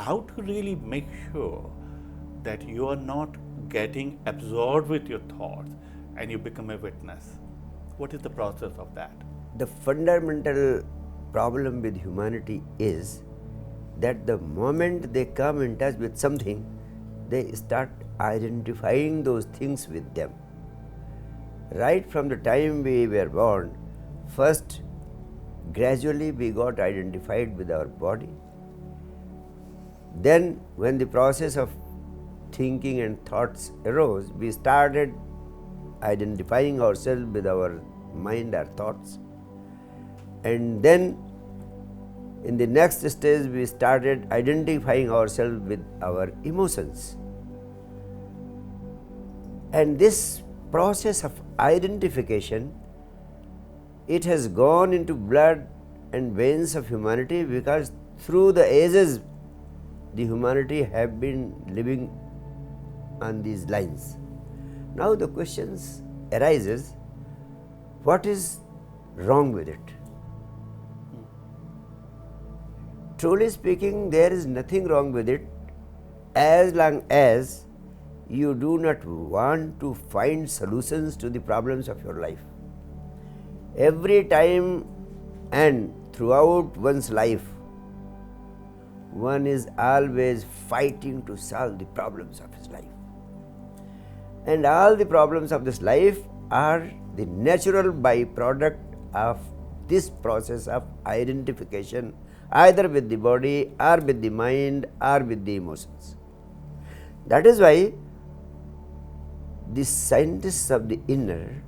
how to really make sure that you are not getting absorbed with your thoughts and you become a witness? What is the process of that? The fundamental problem with humanity is that the moment they come in touch with something, they start identifying those things with them. Right from the time we were born, first, gradually we got identified with our body. Then, when the process of thinking and thoughts arose, we started identifying ourselves with our mind, our thoughts. And then, in the next stage, we started identifying ourselves with our emotions. And this process of identification, it has gone into blood and veins of humanity, because through the ages, the humanity have been living on these lines. Now the questions arises, what is wrong with it? Truly speaking, there is nothing wrong with it, as long as you do not want to find solutions to the problems of your life. Every time and throughout one's life, one is always fighting to solve the problems of his life. And all the problems of this life are the natural byproduct of this process of identification, either with the body or with the mind or with the emotions. That is why the scientists of the inner,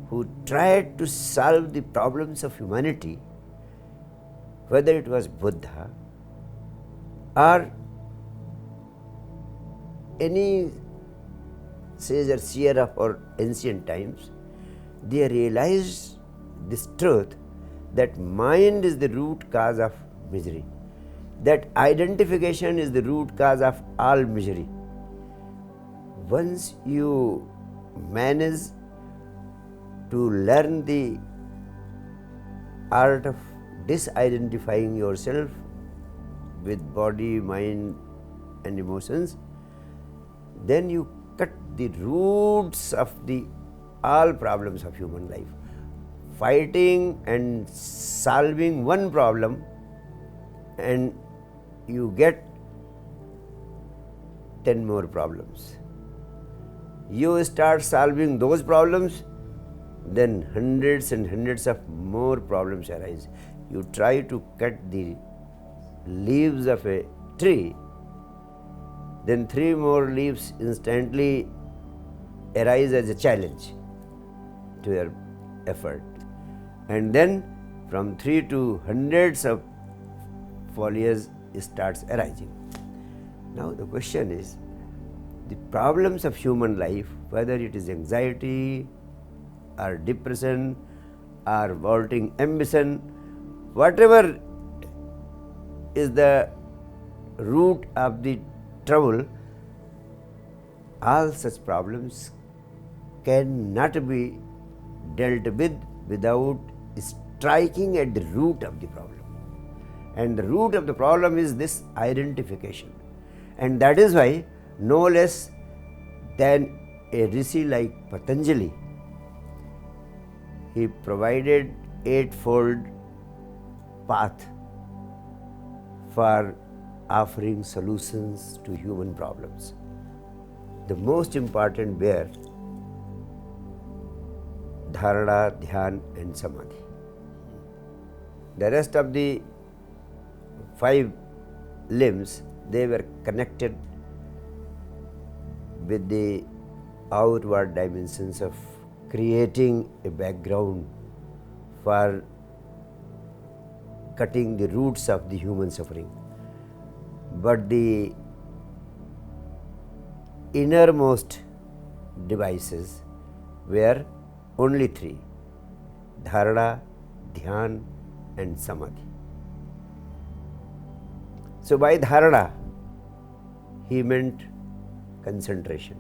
who tried to solve the problems of humanity, whether it was Buddha or any sage or seer of our ancient times, they realized this truth, that mind is the root cause of misery, that identification is the root cause of all misery. Once you manage to learn the art of disidentifying yourself with body, mind and emotions, then you cut the roots of the all problems of human life. Fighting and solving one problem, and you get 10 more problems. You start solving those problems, then hundreds and hundreds of more problems arise. You try to cut the leaves of a tree, then 3 more leaves instantly arise as a challenge to your effort. And then from 3 to hundreds of foliage starts arising. Now the question is, the problems of human life, whether it is anxiety or depression or vaulting ambition, whatever is the root of the trouble, all such problems cannot be dealt with without striking at the root of the problem. And the root of the problem is this identification. And that is why no less than a rishi like Patanjali, he provided Eightfold Path for offering solutions to human problems. The most important were dharana, dhyan and samadhi. The rest of the 5 limbs, they were connected with the outward dimensions of creating a background for cutting the roots of the human suffering. But the innermost devices were only 3: dharana, dhyan and samadhi. So by dharana, he meant concentration.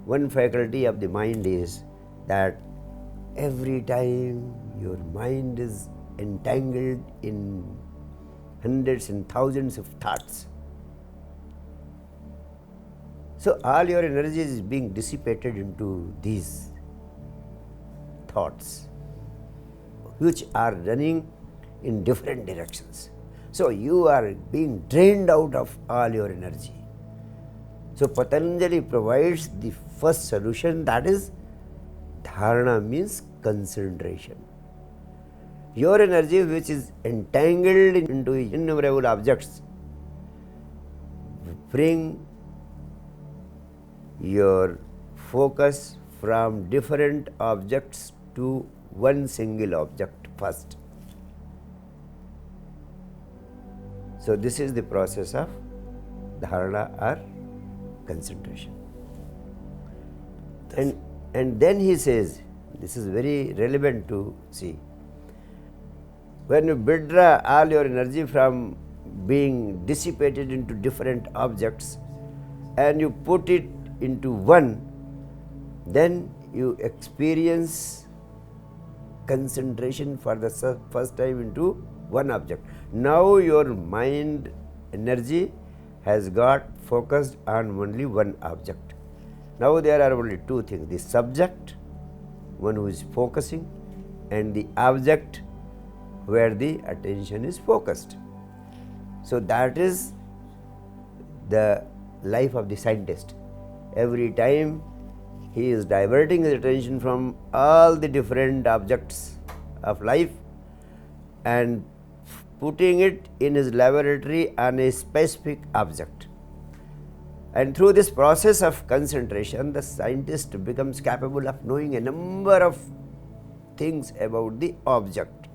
One faculty of the mind is that every time your mind is entangled in hundreds and thousands of thoughts. So all your energy is being dissipated into these thoughts, which are running in different directions. So you are being drained out of all your energy. So Patanjali provides the first solution, that is dharana, means concentration. Your energy, which is entangled into innumerable objects, bring your focus from different objects to one single object first. So this is the process of dharana or concentration. And then he says, this is very relevant to see, when you withdraw all your energy from being dissipated into different objects and you put it into one, then you experience concentration for the first time into one object. Now your mind energy has got focused on only one object. Now there are only two things, the subject, one who is focusing, and the object where the attention is focused. So that is the life of the scientist. Every time he is diverting his attention from all the different objects of life and putting it in his laboratory on a specific object. And through this process of concentration, the scientist becomes capable of knowing a number of things about the object.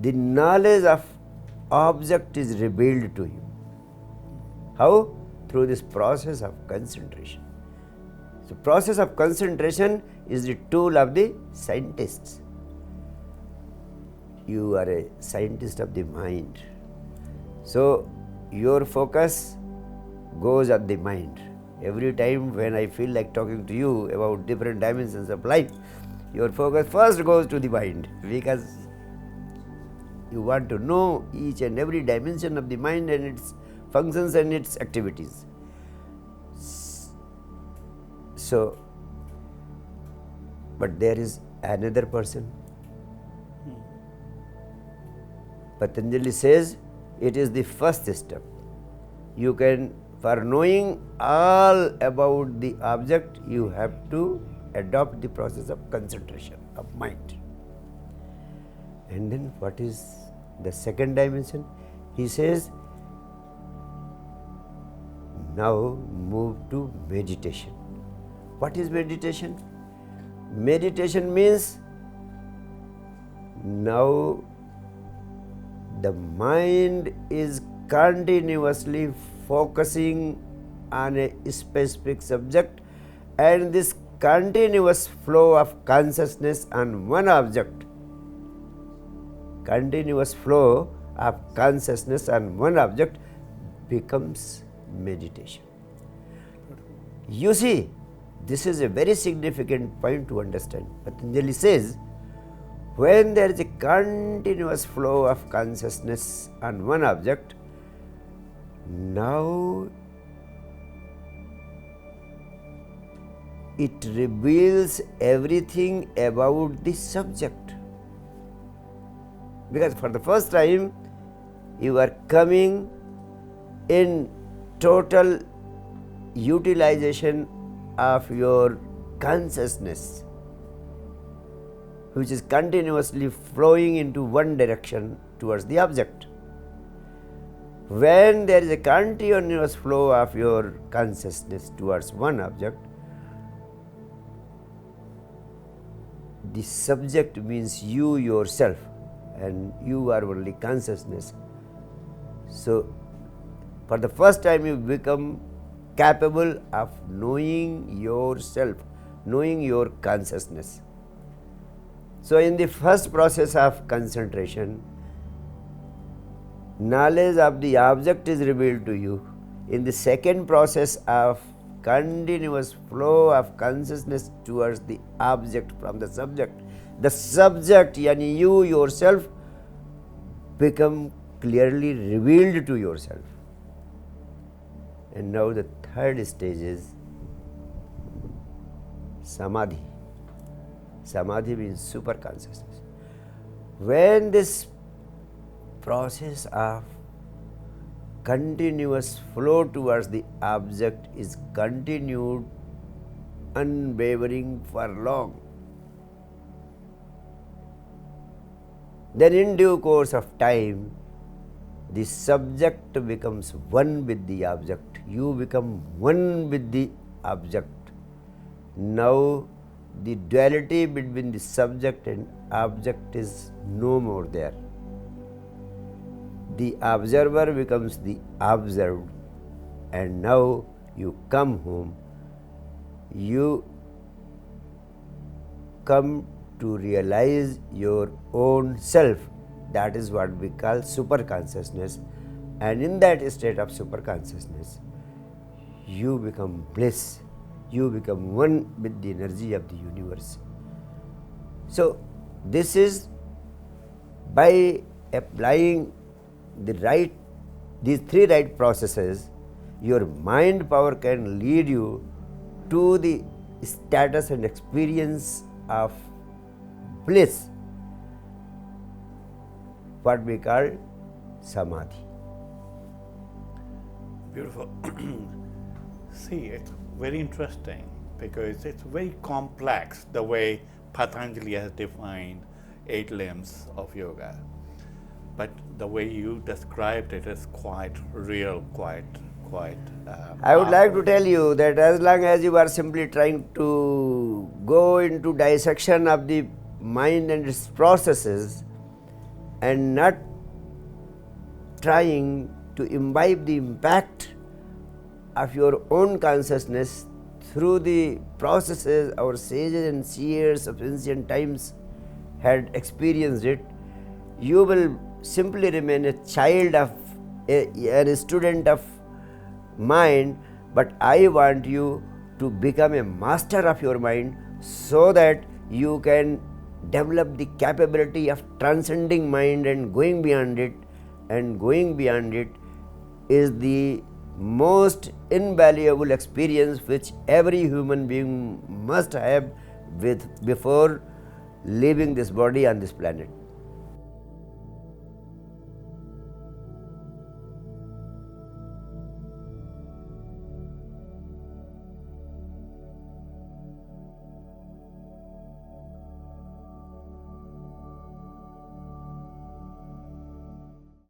The knowledge of object is revealed to him. How? Through this process of concentration. So process of concentration is the tool of the scientists. You are a scientist of the mind. So your focus goes at the mind. Every time when I feel like talking to you about different dimensions of life, your focus first goes to the mind, because you want to know each and every dimension of the mind and its functions and its activities. So, but there is another person. Patanjali says it is the first step. You can, for knowing all about the object, you have to adopt the process of concentration of mind. And then what is the second dimension? He says, now move to meditation. What is meditation? Meditation means now the mind is continuously focusing on a specific subject, and this continuous flow of consciousness on one object, continuous flow of consciousness on one object becomes meditation. You see, this is a very significant point to understand. Patanjali says, when there is a continuous flow of consciousness on one object, now it reveals everything about the subject. Because for the first time, you are coming in total utilization of your consciousness, which is continuously flowing into one direction towards the object. When there is a continuous flow of your consciousness towards one object, the subject means you yourself, and you are only consciousness. So, for the first time you become capable of knowing yourself, knowing your consciousness. So, in the first process of concentration, knowledge of the object is revealed to you. In the second process of continuous flow of consciousness towards the object from the subject yani you yourself become clearly revealed to yourself. And now the third stage is samadhi. Samadhi means super consciousness. When this process of continuous flow towards the object is continued, unwavering for long, then in due course of time, the subject becomes one with the object. You become one with the object. Now the duality between the subject and object is no more there. The observer becomes the observed, and now you come home. You come to realize your own self. That is what we call super consciousness, and in that state of super consciousness, you become bliss. You become one with the energy of the universe. So, this is by applying these three right processes, your mind power can lead you to the status and experience of bliss, what we call samadhi. Beautiful. See, it's very interesting because it's very complex the way Patanjali has defined 8 limbs of yoga. But the way you described it is quite real, quite. I would like to tell you that as long as you are simply trying to go into dissection of the mind and its processes and not trying to imbibe the impact of your own consciousness through the processes our sages and seers of ancient times had experienced it, you will simply remain a child of a student of mind. But I want you to become a master of your mind so that you can develop the capability of transcending mind and going beyond it. And going beyond it is the most invaluable experience which every human being must have before leaving this body on this planet.